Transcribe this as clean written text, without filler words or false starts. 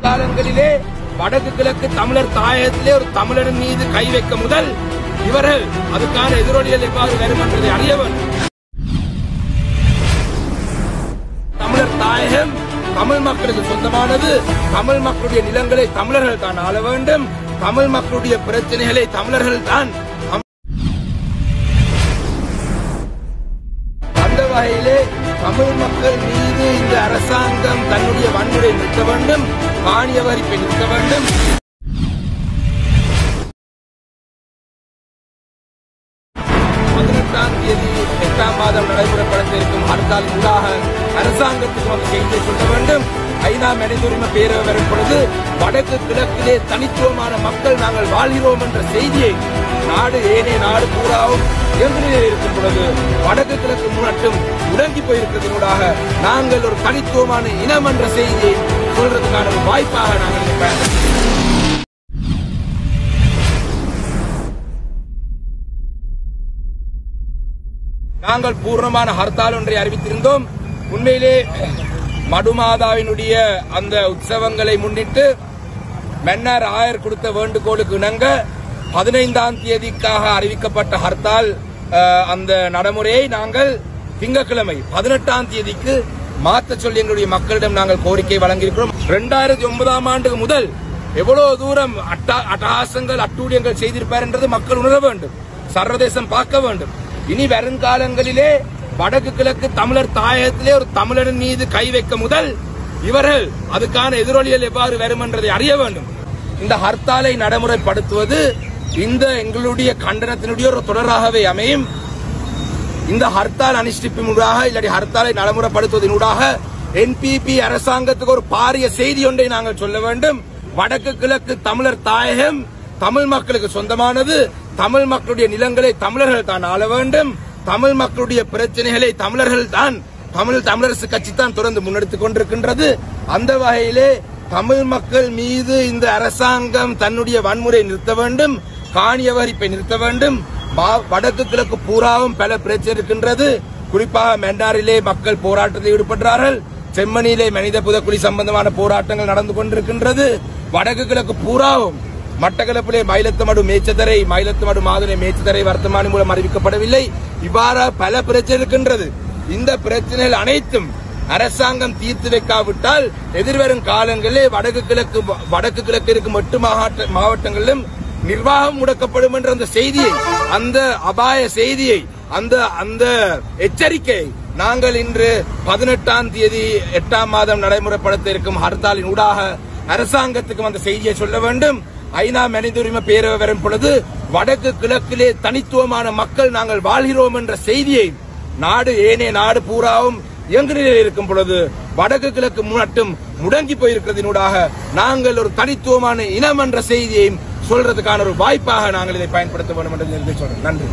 காலங்களிலே வடக்கு கிழக்கு தமிழர் தாயகத்திலே ஒரு தமிழரின் மீது கை வைக்க முதல் இவர்கள் அதுக்கான எதிரொலிகள் எவ்வாறு வரும் என்பதை அறிய வேண்டும். தமிழர் தாயகம் தமிழ் மக்களுக்கு சொந்தமானது. தமிழ் மக்களுடைய நிலங்களை தமிழர்கள் தான் ஆள வேண்டும். தமிழ் மக்களுடைய பிரச்சனைகளை தமிழர்கள் தான். அந்த வகையிலே தமிழ் மக்கள் மீது இந்த அரசாங்கம் தன்னுடைய வன்முறை நிறுத்த வேண்டும், காணிய வரிப்பை நிறுத்த வேண்டும். தேதி 8ஆம் மாதம் நடைமுறைப்படுத்த இருக்கும் ஹர்த்தால் ஊடாக அரசாங்கத்துக்கு ஒரு செய்தியை சொல்ல வேண்டும். ஐநா மனித உரிமை பேரவை வரும் பொழுது வடக்கு கிழக்கிலே தனித்துவமான மக்கள் நாங்கள் வாழ்கிறோம் என்ற செய்தியை நாடு ஏனைய நாடு பூராவும் இயங்குநிலையில் இருக்கும் பொழுது வடக்கு கிழக்கு மட்டும் முடங்கி போயிருக்கிறதனூடாக நாங்கள் ஒரு தனித்துவமான இனம் என்ற செய்தியை சொல்றதுக்கான ஒரு வாய்ப்பாக நாங்கள் பயன்படுத்துகிறோம். நாங்கள் பூர்ணமான ஹர்த்தால் ஒன்றை அறிவித்திருந்தோம். உண்மையிலே மடுமாதாவினுடைய அந்த உற்சவங்களை முன்னிட்டு மன்னர் ஆயர் கொடுத்த வேண்டுகோளுக்கு இணங்க 15ஆம் தேதிக்காக அறிவிக்கப்பட்ட ஹர்த்தால் அந்த நடைமுறையை நாங்கள் திங்கட்கிழமை 18ஆம் தேதிக்கு மாற்ற சொல்லி எங்களுடைய மக்களிடம் நாங்கள் கோரிக்கை வழங்கியிருக்கிறோம். 2009ஆம் ஆண்டு முதல் எவ்வளவு தூரம் அட்டகாசங்கள் அட்டூழியங்கள் செய்திருப்பார் என்றது மக்கள் உணர வேண்டும், சர்வதேசம் பார்க்க வேண்டும். இனி வருங்காலங்களிலே வடக்கு கிழக்கு தமிழர் தாயகத்திலே ஒரு தமிழரின் மீது கை வைக்க முதல் இவர்கள் அதுக்கான எதிரொலிகள் எவ்வாறு வரும் என்பதை அறிய வேண்டும். இந்த ஹர்த்தாலை நடைமுறைப்படுத்துவது இந்த எங்களுடைய கண்டனத்தினுடைய ஒரு தொடராகவே அமையும். இந்த ஹர்த்தால் அனுஷ்டிப்பினூடாக இல்லாட்டி ஹர்த்தாலை நடைமுறைப்படுத்துவதனூடாக NPP அரசாங்கத்துக்கு ஒரு பாரிய செய்தி ஒன்றை நாங்கள் சொல்ல வேண்டும். வடக்கு கிழக்கு தமிழர் தாயகம் தமிழ் மக்களுக்கு சொந்தமானது. தமிழ் மக்களுடைய நிலங்களை தமிழர்கள் தான் ஆள வேண்டும். தமிழ் மக்களுடைய பிரச்சனைகளை தமிழர்கள் தான், தமிழரசு கட்சி தான் தொடர்ந்து முன்னெடுத்துக் கொண்டிருக்கின்றது. அந்த வகையிலே தமிழ் மக்கள் மீது இந்த அரசாங்கம் தன்னுடைய வன்முறை நிறுத்த வேண்டும், காணிய வரிப்பை நிறுத்த வேண்டும். வடக்கு கிழக்கு பூராவும் பல பிரச்சனை இருக்கின்றது. குறிப்பாக மெண்டாரிலே மக்கள் போராட்டத்தில் ஈடுபடுகிறார்கள். செம்மணியிலே மனித புதக்குழி சம்பந்தமான போராட்டங்கள் நடந்து கொண்டிருக்கின்றது. வடக்கு கிழக்கு பூராவும் மட்டக்களப்பிலே மயிலத்தமடு மேச்சதரை, மயிலத்தமடு மாதுளை மேச்சதரை வர்த்தமானி மூலம் அறிவிக்கப்படவில்லை. இவ்வாறு பல பிரச்சனை இருக்கின்றது. இந்த பிரச்சனைகள் அனைத்தும் அரசாங்கம் தீர்த்து வைக்காவிட்டால் எதிர்வரும் காலங்களிலே வடக்கு கிழக்கு இருக்கும் 8 மாவட்டங்களிலும் நிர்வாகம் முடக்கப்படும் என்ற அந்த செய்தியை, அந்த அபாய செய்தியை, அந்த எச்சரிக்கை நாங்கள் இன்று 18ஆம் தேதி 8ஆம் மாதம் நடைமுறைப்படுத்த இருக்கும் ஹர்த்தாலின் ஊடாக அரசாங்கத்துக்கு அந்த செய்தியை சொல்ல வேண்டும். ஐநா மனித உரிமை பேரவை வரும் பொழுது வடக்கு கிழக்கிலே தனித்துவமான மக்கள் நாங்கள் வாழ்கிறோம் என்ற செய்தியை நாடு ஏனைய நாடு பூராவும் இயங்குநிலையில் இருக்கும் பொழுது வடக்கு கிழக்கு மட்டும் முடங்கி போயிருக்கிறதனூடாக நாங்கள் ஒரு தனித்துவமான இனம் என்ற செய்தியை சொல்றதுக்கான ஒரு வாய்ப்பாக நாங்கள் இதை பயன்படுத்த வேண்டும் என்று சொல்றேன். நன்றி.